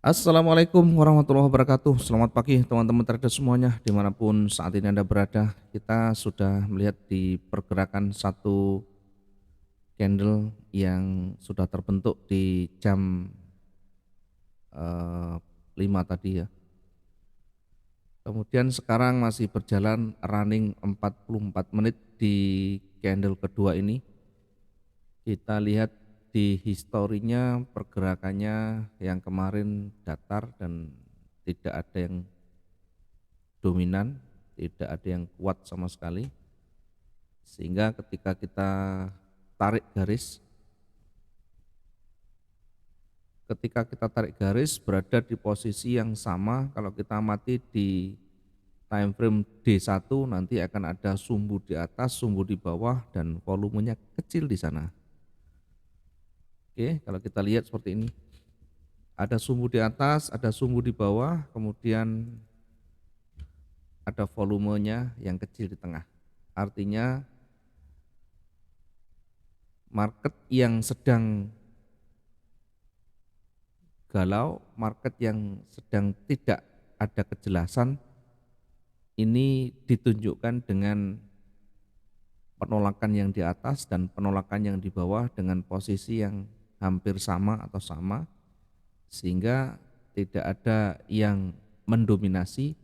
Assalamualaikum warahmatullahi wabarakatuh. Selamat pagi teman-teman trader semuanya dimanapun saat ini Anda berada. Kita sudah melihat di pergerakan satu candle yang sudah terbentuk di jam 5 tadi ya. Kemudian sekarang masih berjalan running 44 menit di candle kedua ini. Kita lihat di historinya pergerakannya yang kemarin datar dan tidak ada yang dominan, tidak ada yang kuat sama sekali. Sehingga ketika kita tarik garis berada di posisi yang sama. Kalau kita amati di time frame D1 nanti akan ada sumbu di atas, sumbu di bawah dan volumenya kecil di sana. Oke, kalau kita lihat seperti ini. Ada sumbu di atas, ada sumbu di bawah, kemudian ada volumenya yang kecil di tengah. Artinya market yang sedang galau, market yang sedang tidak ada kejelasan, ini ditunjukkan dengan penolakan yang di atas dan penolakan yang di bawah dengan posisi yang hampir sama atau sama, sehingga tidak ada yang mendominasi.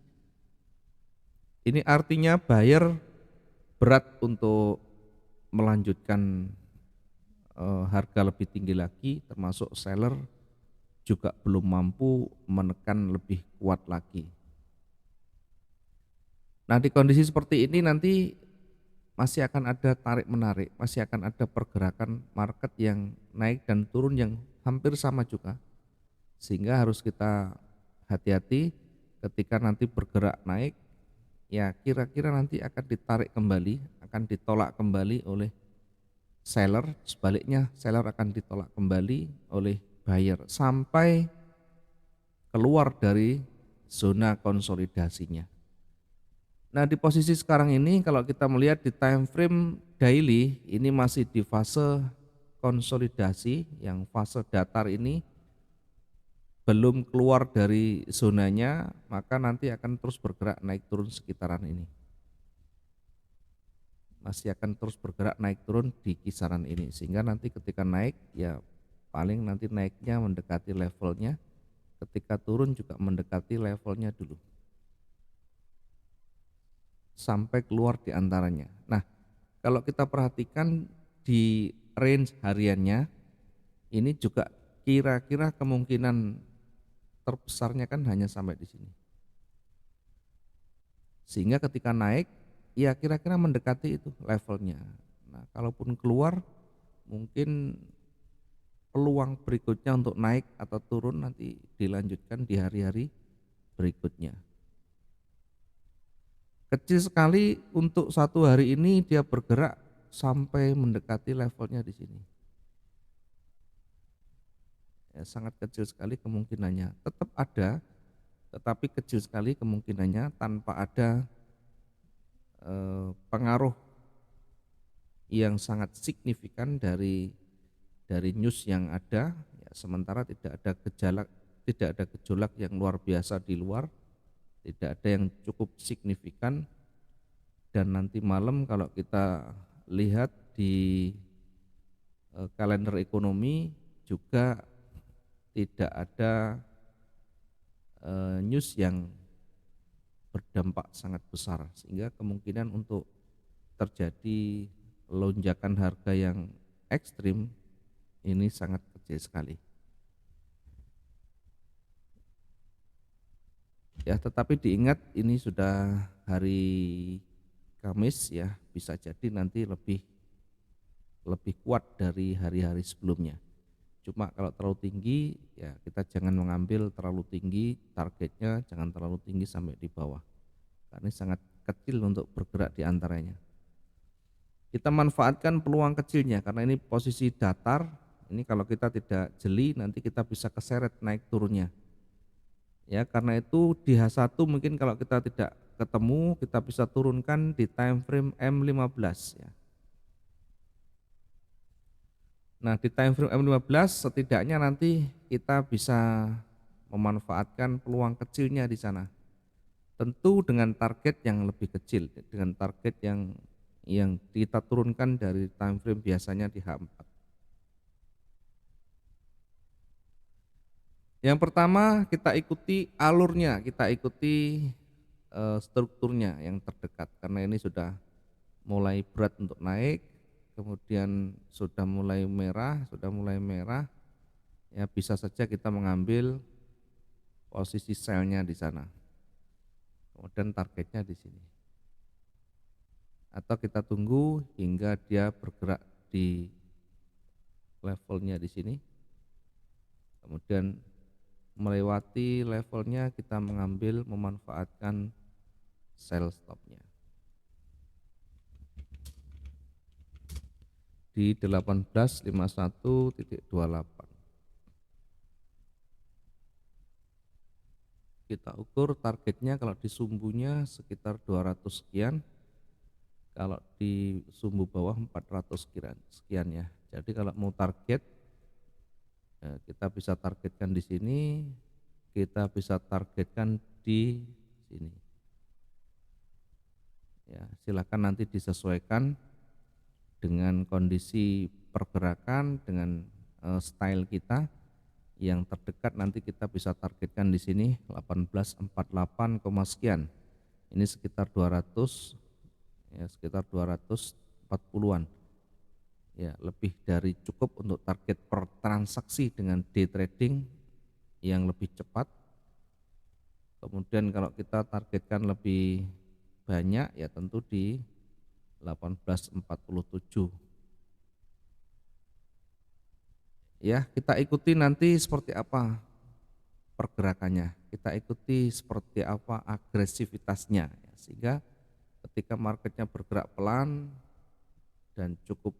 Ini artinya buyer berat untuk melanjutkan harga lebih tinggi lagi, termasuk seller juga belum mampu menekan lebih kuat lagi. Nah, di kondisi seperti ini nanti masih akan ada tarik menarik, masih akan ada pergerakan market yang naik dan turun yang hampir sama juga. Sehingga harus kita hati-hati ketika nanti bergerak naik, ya kira-kira nanti akan ditarik kembali, akan ditolak kembali oleh seller, sebaliknya seller akan ditolak kembali oleh buyer sampai keluar dari zona konsolidasinya. Nah, di posisi sekarang ini kalau kita melihat di time frame daily ini masih di fase konsolidasi, yang fase datar ini belum keluar dari zonanya, maka nanti akan terus bergerak naik turun sekitaran ini. Masih akan terus bergerak naik turun di kisaran ini, sehingga nanti ketika naik ya paling nanti naiknya mendekati levelnya, ketika turun juga mendekati levelnya dulu sampai keluar di antaranya. Nah, kalau kita perhatikan di range hariannya ini juga kira-kira kemungkinan terbesarnya kan hanya sampai di sini. Sehingga ketika naik ya kira-kira mendekati itu levelnya. Nah, kalaupun keluar mungkin peluang berikutnya untuk naik atau turun nanti dilanjutkan di hari-hari berikutnya. Kecil sekali untuk satu hari ini dia bergerak sampai mendekati levelnya di sini. Ya, sangat kecil sekali kemungkinannya. Tetap ada, tetapi kecil sekali kemungkinannya tanpa ada pengaruh yang sangat signifikan dari news yang ada. Ya, sementara tidak ada gejolak yang luar biasa di luar, tidak ada yang cukup signifikan. Dan nanti malam kalau kita lihat di kalender ekonomi juga tidak ada news yang berdampak sangat besar, sehingga kemungkinan untuk terjadi lonjakan harga yang ekstrim ini sangat kecil sekali. Ya, tetapi diingat ini sudah hari Kamis ya, bisa jadi nanti lebih kuat dari hari-hari sebelumnya. Cuma kalau terlalu tinggi ya kita jangan mengambil terlalu tinggi, targetnya jangan terlalu tinggi sampai di bawah. Karena ini sangat kecil untuk bergerak di antaranya. Kita manfaatkan peluang kecilnya karena ini posisi datar. Ini kalau kita tidak jeli nanti kita bisa keseret naik turunnya. Ya, karena itu di H1 mungkin kalau kita tidak ketemu kita bisa turunkan di time frame M15 ya. Nah, di time frame M15 setidaknya nanti kita bisa memanfaatkan peluang kecilnya di sana. Tentu dengan target yang lebih kecil, dengan target yang kita turunkan dari time frame biasanya di H4. Yang pertama kita ikuti alurnya, kita ikuti strukturnya yang terdekat karena ini sudah mulai berat untuk naik, kemudian sudah mulai merah, ya bisa saja kita mengambil posisi selnya di sana. Kemudian targetnya di sini. Atau kita tunggu hingga dia bergerak di levelnya di sini. Kemudian melewati levelnya kita mengambil memanfaatkan sell stopnya. Di 1851.28. Kita ukur targetnya kalau di sumbunya sekitar 200 sekian, kalau di sumbu bawah 400 sekian ya. Jadi kalau mau target kita bisa targetkan di sini, kita bisa targetkan di sini. Ya, silakan nanti disesuaikan dengan kondisi pergerakan, dengan style kita. Yang terdekat nanti kita bisa targetkan di sini 1848, sekian. Ini sekitar 200 ya, sekitar 240-an. Ya, lebih dari cukup untuk target per transaksi dengan day trading yang lebih cepat. Kemudian kalau kita targetkan lebih banyak ya tentu di 1847. Ya, kita ikuti nanti seperti apa pergerakannya, kita ikuti seperti apa agresivitasnya, ya, sehingga ketika marketnya bergerak pelan dan cukup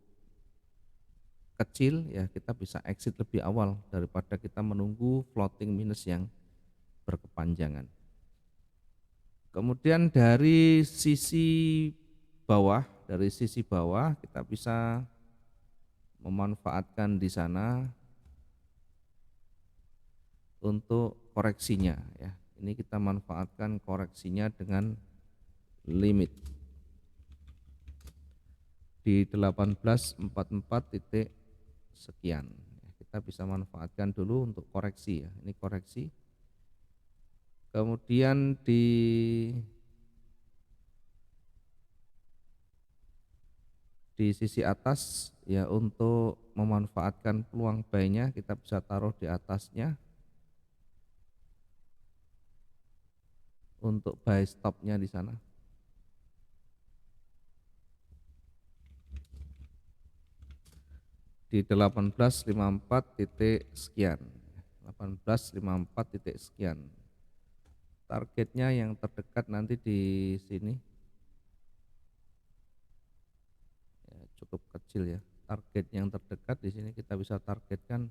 kecil, ya kita bisa exit lebih awal daripada kita menunggu floating minus yang berkepanjangan. Kemudian dari sisi bawah kita bisa memanfaatkan di sana untuk koreksinya ya. Ini kita manfaatkan koreksinya dengan limit di 1844 titik sekian. Kita bisa manfaatkan dulu untuk koreksi ya. Ini koreksi. Kemudian di sisi atas ya untuk memanfaatkan peluang buy-nya kita bisa taruh di atasnya. Untuk buy stop-nya di sana. Di 1854 titik sekian. 1854 titik sekian. Targetnya yang terdekat nanti di sini. Ya, cukup kecil ya. Target yang terdekat di sini kita bisa targetkan.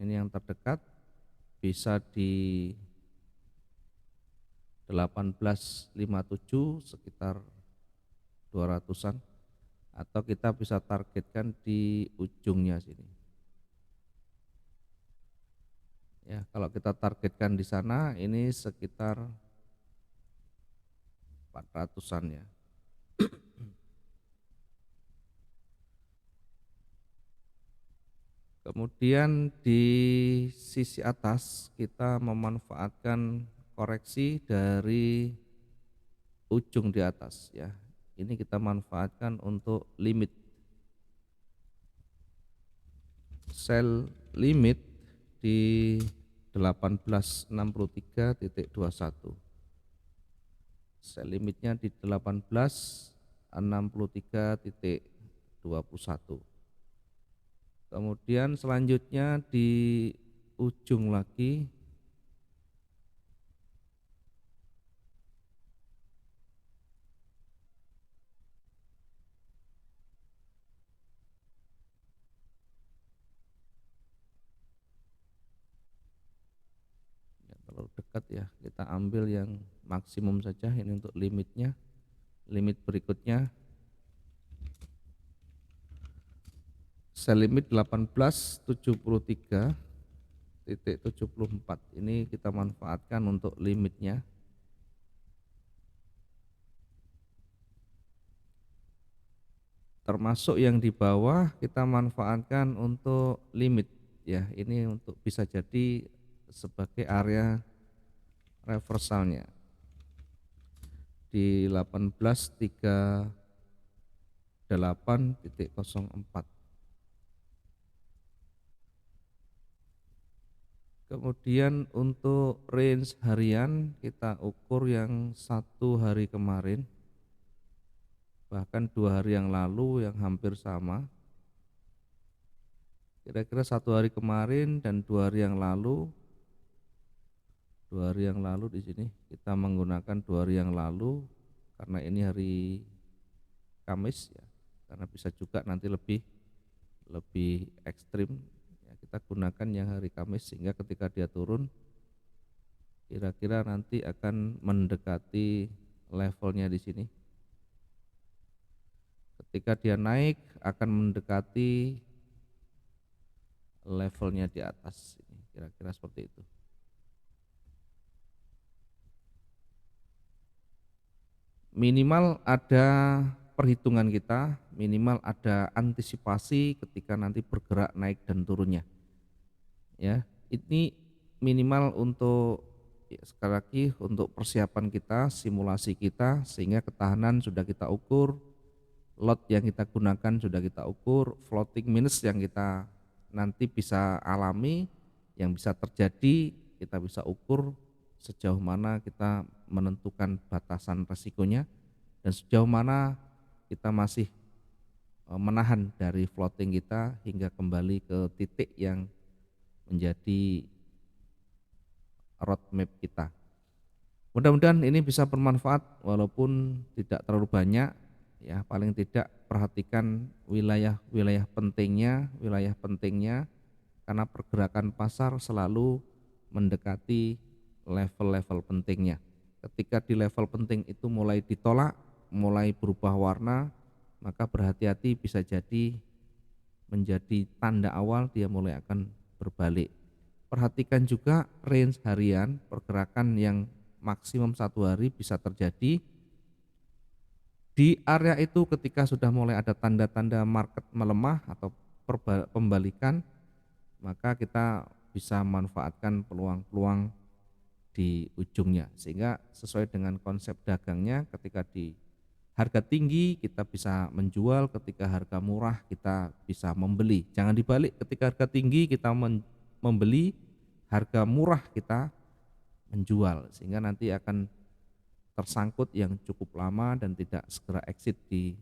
Ini yang terdekat bisa di 1857 sekitar 200-an atau kita bisa targetkan di ujungnya sini. Ya, kalau kita targetkan di sana ini sekitar 400-an ya. Kemudian di sisi atas kita memanfaatkan koreksi dari ujung di atas ya. Ini kita manfaatkan untuk limit. Sell limit di 1863.21. Sell limitnya di 1863.21. Kemudian selanjutnya di ujung lagi terlalu dekat ya, kita ambil yang maksimum saja. Ini untuk limitnya. Limit berikutnya sell limit 1873 0,74 ini kita manfaatkan untuk limitnya. Termasuk yang di bawah kita manfaatkan untuk limit ya. Ini untuk bisa jadi sebagai area reversalnya di 1838.04. Kemudian untuk range harian kita ukur yang 1 hari kemarin, bahkan 2 hari yang lalu yang hampir sama. Kira-kira 1 hari kemarin dan 2 hari yang lalu. 2 hari yang lalu di sini kita menggunakan 2 hari yang lalu karena ini hari Kamis ya. Karena bisa juga nanti lebih ekstrim ya, kita gunakan yang hari Kamis sehingga ketika dia turun kira-kira nanti akan mendekati levelnya di sini. Ketika dia naik akan mendekati levelnya di atas ini, kira-kira seperti itu. Minimal ada perhitungan kita, minimal ada antisipasi ketika nanti bergerak naik dan turunnya. Ya, ini minimal untuk ya, sekali lagi untuk persiapan kita, simulasi kita sehingga ketahanan sudah kita ukur, lot yang kita gunakan sudah kita ukur, floating minus yang kita nanti bisa alami, yang bisa terjadi kita bisa ukur sejauh mana kita menentukan batasan resikonya dan sejauh mana kita masih menahan dari floating kita hingga kembali ke titik yang menjadi roadmap kita. Mudah-mudahan ini bisa bermanfaat walaupun tidak terlalu banyak ya, paling tidak perhatikan wilayah pentingnya karena pergerakan pasar selalu mendekati level-level pentingnya. Ketika di level penting itu mulai ditolak, mulai berubah warna, maka berhati-hati bisa jadi menjadi tanda awal dia mulai akan berbalik. Perhatikan juga range harian, pergerakan yang maksimum 1 hari bisa terjadi. Di area itu ketika sudah mulai ada tanda-tanda market melemah atau pembalikan, maka kita bisa manfaatkan peluang-peluang di ujungnya sehingga sesuai dengan konsep dagangnya. Ketika di harga tinggi kita bisa menjual, ketika harga murah kita bisa membeli. Jangan dibalik, ketika harga tinggi kita membeli, harga murah kita menjual sehingga nanti akan tersangkut yang cukup lama dan tidak segera exit di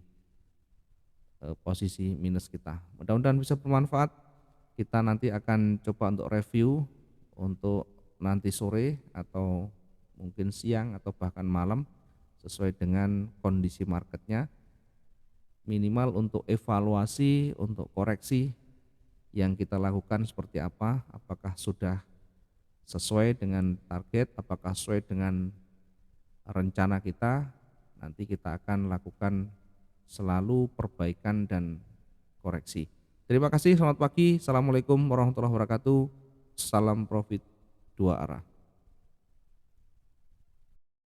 posisi minus kita. Mudah-mudahan bisa bermanfaat. Kita nanti akan coba untuk review untuk nanti sore atau mungkin siang atau bahkan malam sesuai dengan kondisi marketnya. Minimal untuk evaluasi, untuk koreksi yang kita lakukan seperti apa, apakah sudah sesuai dengan target, apakah sesuai dengan rencana kita. Nanti kita akan lakukan selalu perbaikan dan koreksi. Terima kasih, selamat pagi. Assalamualaikum warahmatullahi wabarakatuh. Salam profit 2 arah.